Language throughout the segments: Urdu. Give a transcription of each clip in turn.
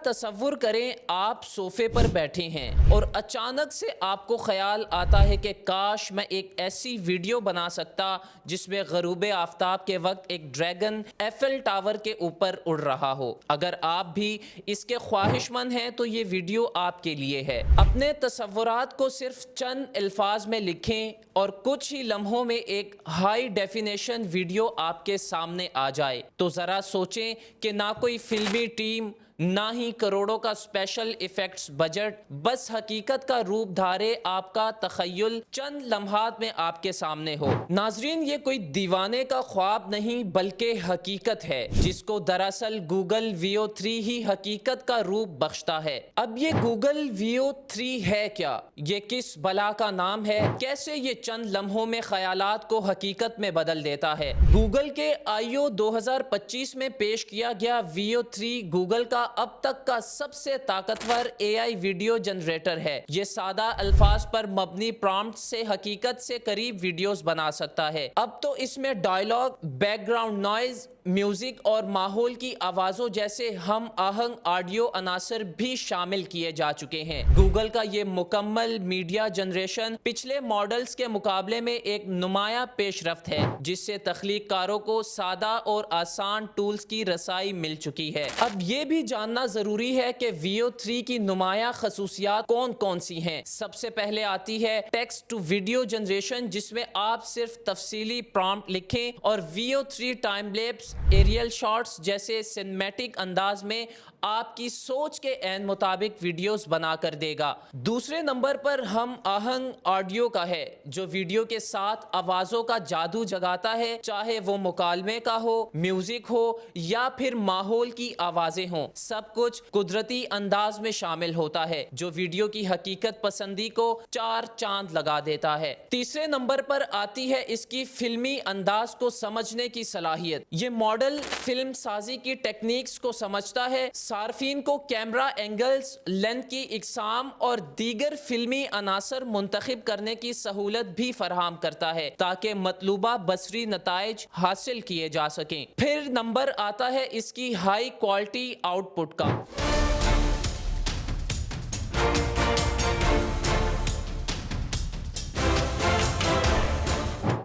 تصور کریں آپ صوفے پر بیٹھے ہیں اور اچانک سے آپ کو خیال آتا ہے کہ کاش میں ایک ایسی ویڈیو بنا سکتا جس میں غروب آفتاب کے وقت ایک ڈریگن ایفل ٹاور کے اوپر اڑ رہا ہو۔ اگر آپ بھی اس کے خواہش مند ہیں تو یہ ویڈیو آپ کے لیے ہے۔ اپنے تصورات کو صرف چند الفاظ میں لکھیں اور کچھ ہی لمحوں میں ایک ہائی ڈیفینیشن ویڈیو آپ کے سامنے آ جائے تو ذرا سوچیں کہ نہ کوئی فلمی ٹیم، نہ ہی کروڑوں کا اسپیشل ایفیکٹس بجٹ، بس حقیقت کا روپ دھارے آپ کا تخیل چند لمحات میں آپ کے سامنے ہو۔ ناظرین، یہ کوئی دیوانے کا خواب نہیں بلکہ حقیقت ہے جس کو دراصل گوگل ویو 3 ہی حقیقت کا روپ بخشتا ہے۔ اب یہ گوگل ویو 3 ہے کیا؟ یہ کس بلا کا نام ہے؟ کیسے یہ چند لمحوں میں خیالات کو حقیقت میں بدل دیتا ہے؟ گوگل کے I/O 2025 میں پیش کیا گیا ویو 3 گوگل کا اب تک کا سب سے طاقتور AI ویڈیو جنریٹر ہے۔ یہ سادہ الفاظ پر مبنی پرامپٹ سے حقیقت سے قریب ویڈیوز بنا سکتا ہے۔ اب تو اس میں dialogue, back ground noise, music اور ماحول کی آوازوں جیسے ہم آہنگ آڈیو عناصر بھی شامل کیے جا چکے ہیں۔ گوگل کا یہ مکمل میڈیا جنریشن پچھلے ماڈلز کے مقابلے میں ایک نمایاں پیش رفت ہے جس سے تخلیق کاروں کو سادہ اور آسان ٹولز کی رسائی مل چکی ہے۔ اب یہ بھی جاننا ضروری ہے کہ ویو 3 کی نمایاں خصوصیات کون کون سی ہیں۔ سب سے پہلے آتی ہے ٹیکسٹ ٹو ویڈیو جنریشن، جس میں آپ صرف تفصیلی پرامپٹ لکھیں اور Veo 3 time lapse, aerial shots جیسے سنیمیٹک انداز میں آپ کی سوچ کے عین مطابق ویڈیوز بنا کر دے گا۔ دوسرے نمبر پر ہم آہنگ آڈیو کا ہے جو ویڈیو کے ساتھ آوازوں کا جادو جگاتا ہے، چاہے وہ مکالمے کا ہو، میوزک ہو یا پھر ماحول کی آوازیں ہوں، سب کچھ قدرتی انداز میں شامل ہوتا ہے جو ویڈیو کی حقیقت پسندی کو چار چاند لگا دیتا ہے۔ تیسرے نمبر پر آتی ہے اس کی فلمی انداز کو سمجھنے کی صلاحیت۔ یہ ماڈل فلم سازی کی ٹیکنیکس کو سمجھتا ہے، صارفین کو کیمرہ اینگلز، لینتھ کی اقسام اور دیگر فلمی عناصر منتخب کرنے کی سہولت بھی فراہم کرتا ہے تاکہ مطلوبہ بصری نتائج حاصل کیے جا سکیں۔ پھر نمبر آتا ہے اس کی ہائی کوالٹی آؤٹ پٹ کا۔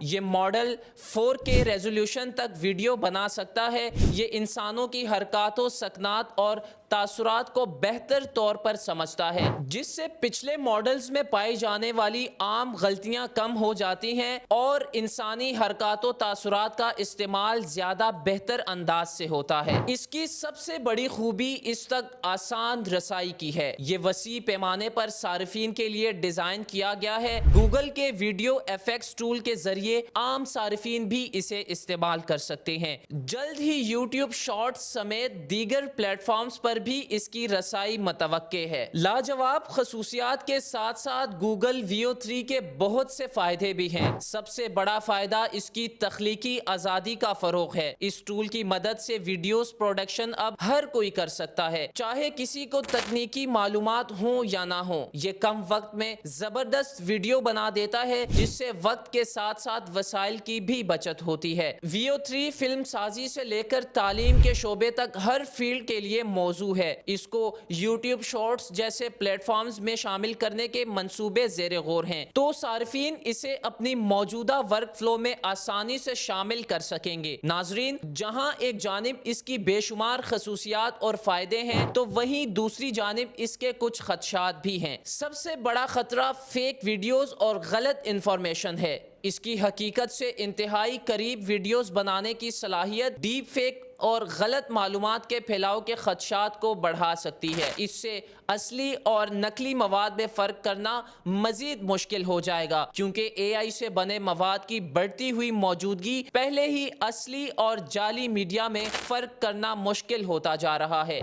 یہ ماڈل 4K ریزولوشن تک ویڈیو بنا سکتا ہے۔ یہ انسانوں کی حرکات و سکنات اور تاثرات کو بہتر طور پر سمجھتا ہے، جس سے پچھلے ماڈلز میں پائی جانے والی عام غلطیاں کم ہو جاتی ہیں اور انسانی حرکات و تاثرات کا استعمال زیادہ بہتر انداز سے ہوتا ہے۔ اس کی سب سے بڑی خوبی اس تک آسان رسائی کی ہے۔ یہ وسیع پیمانے پر صارفین کے لیے ڈیزائن کیا گیا ہے۔ گوگل کے ویڈیو ایفیکٹس ٹول کے ذریعے عام صارفین بھی اسے استعمال کر سکتے ہیں۔ جلد ہی یوٹیوب شارٹس سمیت دیگر پلیٹ فارمز پر بھی اس کی رسائی متوقع ہے۔ لاجواب خصوصیات کے ساتھ ساتھ گوگل ویو 3 کے بہت سے فائدے بھی ہیں۔ سب سے بڑا فائدہ اس کی تخلیقی آزادی کا فروغ ہے۔ اس ٹول کی مدد سے ویڈیوز پروڈکشن اب ہر کوئی کر سکتا ہے، چاہے کسی کو تکنیکی معلومات ہوں یا نہ ہوں۔ یہ کم وقت میں زبردست ویڈیو بنا دیتا ہے جس سے وقت کے ساتھ ساتھ وسائل کی بھی بچت ہوتی ہے۔ ویو 3 فلم سازی سے لے کر تعلیم کے شعبے تک ہر فیلڈ کے لیے موزوں ہے۔ اس کو یوٹیوب شارٹس جیسے پلیٹ فارمز میں شامل کرنے کے منصوبے زیر غور ہیں، تو صارفین اسے اپنی موجودہ ورک فلو میں آسانی سے شامل کر سکیں گے۔ ناظرین، جہاں ایک جانب اس کی بے شمار خصوصیات اور فائدے ہیں تو وہیں دوسری جانب اس کے کچھ خدشات بھی ہیں۔ سب سے بڑا خطرہ فیک ویڈیوز اور غلط انفارمیشن ہے۔ اس کی حقیقت سے انتہائی قریب ویڈیوز بنانے کی صلاحیت ڈیپ فیک اور غلط معلومات کے پھیلاؤ کے خدشات کو بڑھا سکتی ہے۔ اس سے اصلی اور نقلی مواد میں فرق کرنا مزید مشکل ہو جائے گا، کیونکہ AI سے بنے مواد کی بڑھتی ہوئی موجودگی پہلے ہی اصلی اور جعلی میڈیا میں فرق کرنا مشکل ہوتا جا رہا ہے۔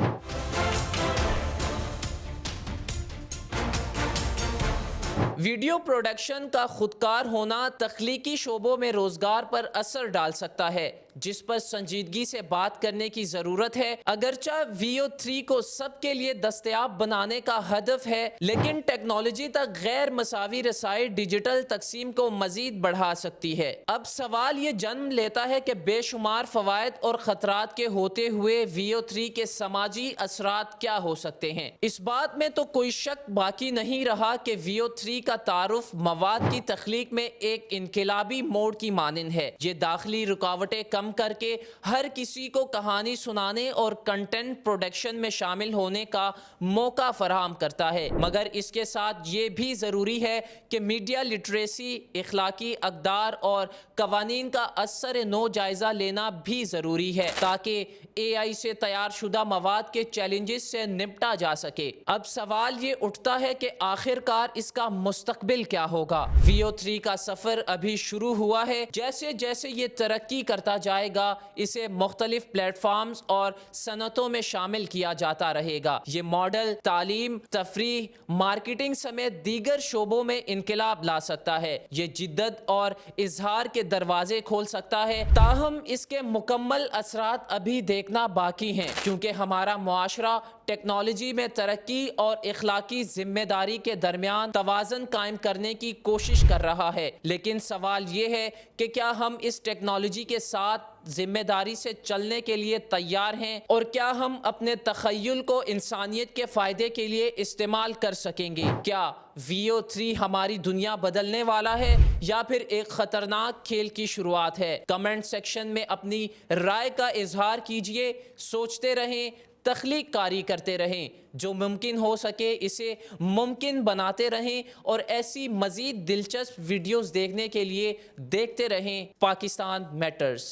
ویڈیو پروڈکشن کا خودکار ہونا تخلیقی شعبوں میں روزگار پر اثر ڈال سکتا ہے۔ جس پر سنجیدگی سے بات کرنے کی ضرورت ہے۔ اگرچہ VO3 کو سب کے لیے دستیاب بنانے کا ہدف ہے، لیکن ٹیکنالوجی تک غیر مساوی رسائی ڈیجیٹل تقسیم کو مزید بڑھا سکتی ہے۔ اب سوال یہ جنم لیتا ہے کہ بے شمار فوائد اور خطرات کے ہوتے ہوئے VO3 کے سماجی اثرات کیا ہو سکتے ہیں۔ اس بات میں تو کوئی شک باقی نہیں رہا کہ VO3 کا تعارف مواد کی تخلیق میں ایک انقلابی موڑ کی مانند ہے۔ یہ داخلی رکاوٹیں کم کر کے ہر کسی کو کہانی سنانے اور کنٹینٹ پروڈکشن میں شامل ہونے کا موقع فراہم کرتا ہے، مگر اس کے ساتھ یہ بھی ضروری ہے کہ میڈیا لٹریسی، اخلاقی اقدار اور قوانین کا اثر نو جائزہ لینا بھی ضروری ہے تاکہ AI سے تیار شدہ مواد کے چیلنجز سے نمٹا جا سکے۔ اب سوال یہ اٹھتا ہے کہ آخر کار اس کا مستقبل کیا ہوگا؟ VO3 کا سفر ابھی شروع ہوا ہے۔ جیسے جیسے یہ ترقی کرتا جائے گا، اسے مختلف پلیٹ فارمز اور صنعتوں میں شامل کیا جاتا رہے گا۔ یہ ماڈل تعلیم، تفریح، مارکیٹنگ سمیت دیگر شعبوں میں انقلاب لا سکتا ہے۔ یہ جدت اور اظہار کے دروازے کھول سکتا ہے، تاہم اس کے مکمل اثرات ابھی دیکھنا باقی ہیں، کیونکہ ہمارا معاشرہ ٹیکنالوجی میں ترقی اور اخلاقی ذمہ داری کے درمیان توازن قائم کرنے کی کوشش کر رہا ہے۔ لیکن سوال یہ ہے کہ کیا ہم اس ٹیکنالوجی کے ساتھ ذمہ داری سے چلنے کے لیے تیار ہیں، اور کیا ہم اپنے تخیل کو انسانیت کے فائدے کے لیے استعمال کر سکیں گے؟ کیا VO3 ہماری دنیا بدلنے والا ہے یا پھر ایک خطرناک کھیل کی شروعات ہے؟ کمنٹ سیکشن میں اپنی رائے کا اظہار کیجئے۔ سوچتے رہیں، تخلیق کاری کرتے رہیں، جو ممکن ہو سکے اسے ممکن بناتے رہیں، اور ایسی مزید دلچسپ ویڈیوز دیکھنے کے لیے دیکھتے رہیں پاکستان میٹرز۔